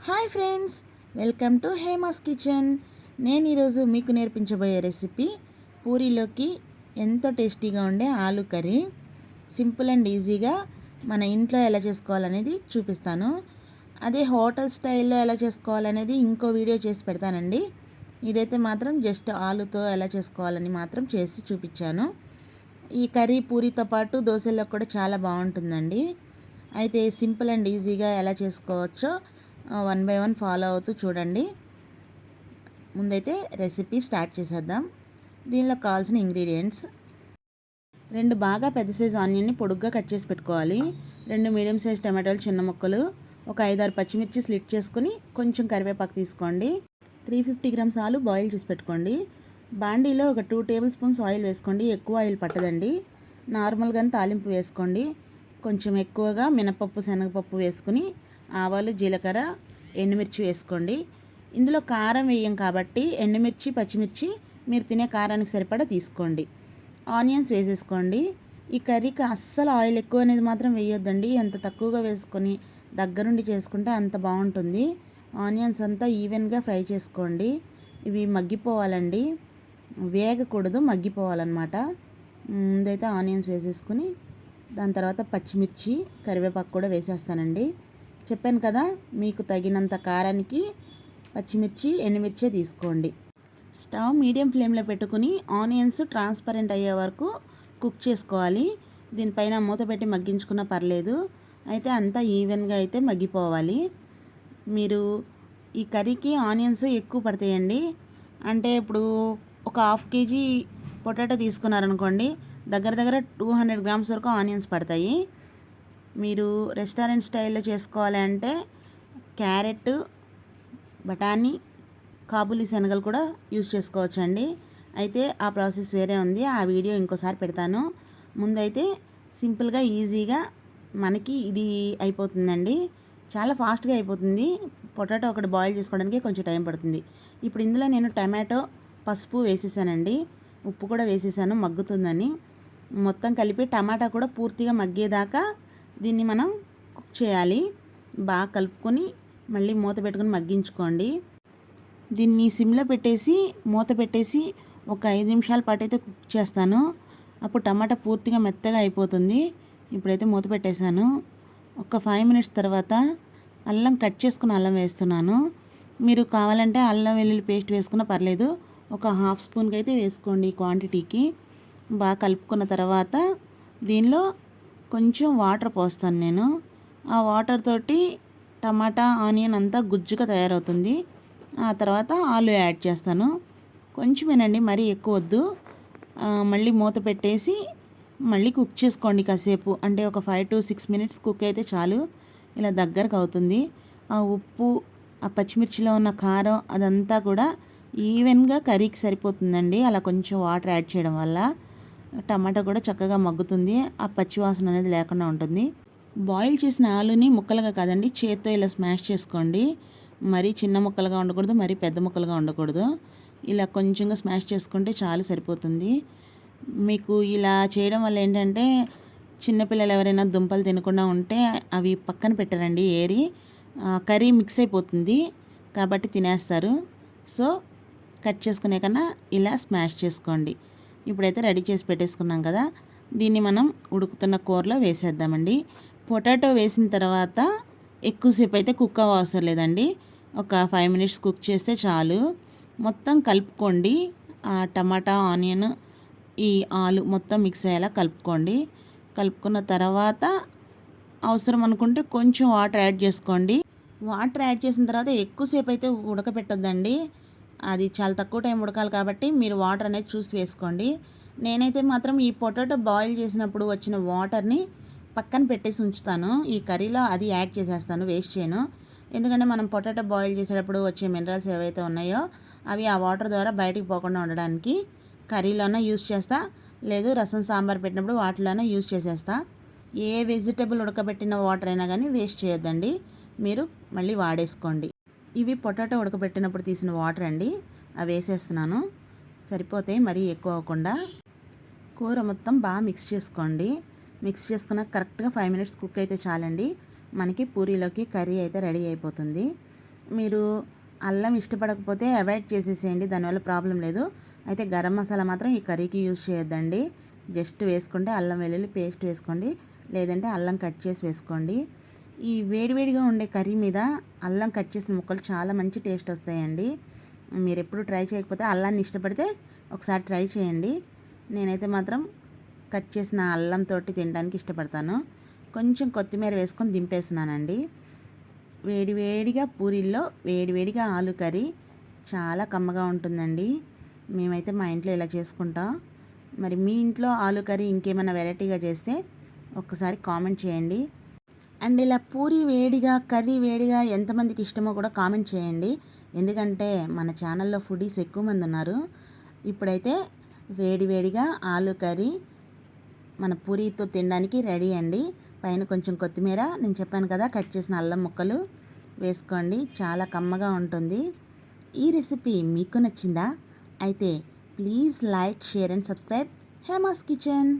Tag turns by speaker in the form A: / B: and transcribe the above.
A: Hi friends, welcome to Hema's kitchen. నేను ఈరోజు మీకు నేర్పించబోయే రెసిపీ పూరీలోకి ఎంతో టేస్టీగా ఉండే ఆలు కర్రీ. సింపుల్ అండ్ ఈజీగా మన ఇంట్లో ఎలా చేసుకోవాలనేది చూపిస్తాను. అదే హోటల్ స్టైల్లో ఎలా చేసుకోవాలనేది ఇంకో వీడియో చేసి పెడతానండి. ఇదైతే మాత్రం జస్ట్ ఆలుతో ఎలా చేసుకోవాలని మాత్రం చేసి చూపించాను. ఈ కర్రీ పూరీతో పాటు దోశల్లో కూడా చాలా బాగుంటుందండి. అయితే సింపుల్ అండ్ ఈజీగా ఎలా చేసుకోవచ్చో వన్ బై వన్ ఫాలో అవుతూ చూడండి. ముందైతే రెసిపీ స్టార్ట్ చేసేద్దాం. దీనిలో కావాల్సిన ఇంగ్రీడియంట్స్: 2 బాగా పెద్ద సైజు ఆనియన్ని పొడుగ్గా కట్ చేసి పెట్టుకోవాలి. 2 మీడియం సైజ్ టమాటోలు చిన్న ముక్కలు, ఒక 5-6 పచ్చిమిర్చి స్లిట్ చేసుకుని కొంచెం కరివేపాకు తీసుకోండి. 350 గ్రామ్స్ ఆలు బాయిల్ చేసి పెట్టుకోండి. బాండీలో ఒక 2 టేబుల్ స్పూన్స్ ఆయిల్ వేసుకోండి. ఎక్కువ ఆయిల్ పట్టదండి. నార్మల్గానే తాలింపు వేసుకోండి. కొంచెం ఎక్కువగా మినపప్పు శనగపప్పు వేసుకుని ఆవాలు జీలకర్ర ఎండుమిర్చి వేసుకోండి. ఇందులో కారం వేయం కాబట్టి ఎండుమిర్చి పచ్చిమిర్చి మీరు తినే కారానికి సరిపడా తీసుకోండి. ఆనియన్స్ వేసేసుకోండి. ఈ కర్రీకి అస్సలు ఆయిల్ ఎక్కువ అనేది మాత్రం వేయొద్దండి. ఎంత తక్కువగా వేసుకొని దగ్గరుండి చేసుకుంటే అంత బాగుంటుంది. ఆనియన్స్ అంతా ఈవెన్గా ఫ్రై చేసుకోండి. ఇవి మగ్గిపోవాలండి, వేగకూడదు, మగ్గిపోవాలన్నమాట. ముందైతే ఆనియన్స్ వేసేసుకుని దాని తర్వాత పచ్చిమిర్చి కరివేపాకు కూడా వేసేస్తానండి. చెప్పాను కదా, మీకు తగినంత కారానికి పచ్చిమిర్చి ఎండుమిర్చే తీసుకోండి. స్టవ్ మీడియం ఫ్లేమ్లో పెట్టుకుని ఆనియన్స్ ట్రాన్స్పరెంట్ అయ్యే వరకు కుక్ చేసుకోవాలి. దీనిపైన మూత పెట్టి మగ్గించుకున్నా పర్లేదు. అయితే అంతా ఈవెన్గా అయితే మగ్గిపోవాలి. మీరు ఈ కర్రీకి ఆనియన్స్ ఎక్కువ పడతాయండి. అంటే ఇప్పుడు ఒక హాఫ్ కేజీ పొటాటో తీసుకున్నారనుకోండి, దగ్గర దగ్గర 200 గ్రామ్స్ వరకు ఆనియన్స్ పడతాయి. మీరు రెస్టారెంట్ స్టైల్లో చేసుకోవాలి అంటే క్యారెట్, బఠానీ, కాబూలీ శనగలు కూడా యూజ్ చేసుకోవచ్చండి. అయితే ఆ ప్రాసెస్ వేరే ఉంది, ఆ వీడియో ఇంకోసారి పెడతాను. ముందైతే సింపుల్గా ఈజీగా మనకి ఇది అయిపోతుందండి. చాలా ఫాస్ట్గా అయిపోతుంది. పొటాటో ఒకటి బాయిల్ చేసుకోవడానికి కొంచెం టైం పడుతుంది. ఇప్పుడు ఇందులో నేను టమాటో, పసుపు వేసేసానండి. ఉప్పు కూడా వేసేసాను మగ్గుతుందని. మొత్తం కలిపి టమాటా కూడా పూర్తిగా మగ్గేదాకా దీన్ని మనం కుక్ చేయాలి. బాగా కలుపుకొని మళ్ళీ మూత పెట్టుకొని మగ్గించుకోండి. దీన్ని సిమ్లో పెట్టేసి మూత పెట్టేసి ఒక 5 నిమిషాల పాటు అయితే కుక్ చేస్తాను. అప్పుడు టమాటా పూర్తిగా మెత్తగా అయిపోతుంది. ఇప్పుడైతే మూత పెట్టేశాను. ఒక 5 మినిట్స్ తర్వాత అల్లం కట్ చేసుకుని అల్లం వేస్తున్నాను. మీరు కావాలంటే అల్లం వెల్లుల్లి పేస్ట్ వేసుకున్నా పర్లేదు. ఒక హాఫ్ స్పూన్కి అయితే వేసుకోండి ఈ క్వాంటిటీకి. బాగా కలుపుకున్న తర్వాత దీనిలో కొంచెం వాటర్ పోస్తాను నేను. ఆ వాటర్ తోటి టమాటా ఆనియన్ అంతా గుజ్జుగా తయారవుతుంది. ఆ తర్వాత ఆలు యాడ్ చేస్తాను. కొంచెమేనండి, మరీ ఎక్కువ వద్దు. మళ్ళీ మూత పెట్టేసి మళ్ళీ కుక్ చేసుకోండి కాసేపు. అంటే ఒక 5 to 6 మినిట్స్ కుక్ అయితే చాలు. ఇలా దగ్గరకు అవుతుంది. ఆ ఉప్పు, ఆ పచ్చిమిర్చిలో ఉన్న కారం అదంతా కూడా ఈవెన్గా కర్రీకి సరిపోతుందండి. అలా కొంచెం వాటర్ యాడ్ చేయడం వల్ల టమాటా కూడా చక్కగా మగ్గుతుంది. ఆ పచ్చివాసన అనేది లేకుండా ఉంటుంది. బాయిల్ చేసిన ఆలుని ముక్కలుగా కాదండి, చేత్తో ఇలా స్మాష్ చేసుకోండి. మరీ చిన్న ముక్కలుగా ఉండకూడదు, మరీ పెద్ద ముక్కలుగా ఉండకూడదు. ఇలా కొంచెంగా స్మాష్ చేసుకుంటే చాలు, సరిపోతుంది. మీకు ఇలా చేయడం వల్ల ఏంటంటే చిన్నపిల్లలు ఎవరైనా దుంపలు తినకుండా ఉంటే అవి పక్కన పెట్టారండి, ఏరి కర్రీ మిక్స్ అయిపోతుంది కాబట్టి తినేస్తారు. సో కట్ చేసుకునే కన్నా ఇలా స్మాష్ చేసుకోండి. ఇప్పుడైతే రెడీ చేసి పెట్టేసుకున్నాం కదా, దీన్ని మనం ఉడుకుతున్న కూరలో వేసేద్దామండి. పొటాటో వేసిన తర్వాత ఎక్కువసేపు అయితే కుక్ అవసరం లేదండి. ఒక 5 మినిట్స్ కుక్ చేస్తే చాలు. మొత్తం కలుపుకోండి. ఆ టమాటా, ఆనియన్, ఈ ఆలు మొత్తం మిక్స్ అయ్యేలా కలుపుకోండి. కలుపుకున్న తర్వాత అవసరం అనుకుంటే కొంచెం వాటర్ యాడ్ చేసుకోండి. వాటర్ యాడ్ చేసిన తర్వాత ఎక్కువసేపు అయితే ఉడకపెట్టొద్దండి. అది చాలా తక్కువ టైం ఉడకాలి కాబట్టి మీరు వాటర్ అనేది చూసి వేసుకోండి. నేనైతే మాత్రం ఈ పొటాటో బాయిల్ చేసినప్పుడు వచ్చిన వాటర్ని పక్కన పెట్టేసి ఉంచుతాను. ఈ కర్రీలో అది యాడ్ చేసేస్తాను, వేస్ట్ చేయను. ఎందుకంటే మనం పొటాటో బాయిల్ చేసేటప్పుడు వచ్చే మినరల్స్ ఏవైతే ఉన్నాయో అవి ఆ వాటర్ ద్వారా బయటికి పోకుండా ఉండడానికి కర్రీలోనే యూజ్ చేస్తా, లేదు రసం సాంబార్ పెట్టినప్పుడు వాటిలోనే యూజ్ చేసేస్తా. ఏ వెజిటబుల్ ఉడకబెట్టిన వాటర్ అయినా కానీ వేస్ట్ చేయొద్దండి, మీరు మళ్ళీ వాడేసుకోండి. ఇవి పొటాటో ఉడకబెట్టినప్పుడు తీసిన వాటర్ అండి, అవి వేసేస్తున్నాను. సరిపోతాయి, మరీ ఎక్కువ అవ్వకుండా. కూర మొత్తం బాగా మిక్స్ చేసుకోండి. మిక్స్ చేసుకున్న కరెక్ట్గా 5 మినిట్స్ కుక్ అయితే చాలండి. మనకి పూరీలోకి కర్రీ అయితే రెడీ అయిపోతుంది. మీరు అల్లం ఇష్టపడకపోతే అవాయిడ్ చేసేసేయండి, దానివల్ల ప్రాబ్లం లేదు. అయితే గరం మసాలా మాత్రం ఈ కర్రీకి యూజ్ చేయొద్దండి. జస్ట్ వేసుకుంటే అల్లం వెల్లుల్లి పేస్ట్ వేసుకోండి, లేదంటే అల్లం కట్ చేసి వేసుకోండి. ఈ వేడివేడిగా ఉండే కర్రీ మీద అల్లం కట్ చేసిన ముక్కలు చాలా మంచి టేస్ట్ వస్తాయండి. మీరు ఎప్పుడు ట్రై చేయకపోతే అల్లాన్ని ఇష్టపడితే ఒకసారి ట్రై చేయండి. నేనైతే మాత్రం కట్ చేసిన అల్లంతో తినడానికి ఇష్టపడతాను. కొంచెం కొత్తిమీర వేసుకొని దింపేస్తున్నానండి. వేడివేడిగా పూరీల్లో వేడివేడిగా ఆలు కర్రీ చాలా కమ్మగా ఉంటుందండి. మేమైతే మా ఇంట్లో ఇలా చేసుకుంటాం. మరి మీ ఇంట్లో ఆలు కర్రీ ఇంకేమైనా వెరైటీగా చేస్తే ఒక్కసారి కామెంట్ చేయండి. అండ్ ఇలా పూరి వేడిగా కర్రీ వేడిగా ఎంతమందికి ఇష్టమో కూడా కామెంట్ చేయండి. ఎందుకంటే మన ఛానల్లో ఫుడీస్ ఎక్కువ మంది ఉన్నారు. ఇప్పుడైతే వేడివేడిగా ఆలు కర్రీ మన పూరీతో తినడానికి రెడీ అండి. పైన కొంచెం కొత్తిమీర, నేను చెప్పాను కదా కట్ చేసిన అల్లం ముక్కలు వేసుకోండి, చాలా కమ్మగా ఉంటుంది. ఈ రెసిపీ మీకు నచ్చిందా? అయితే please like, share and subscribe Hema's kitchen.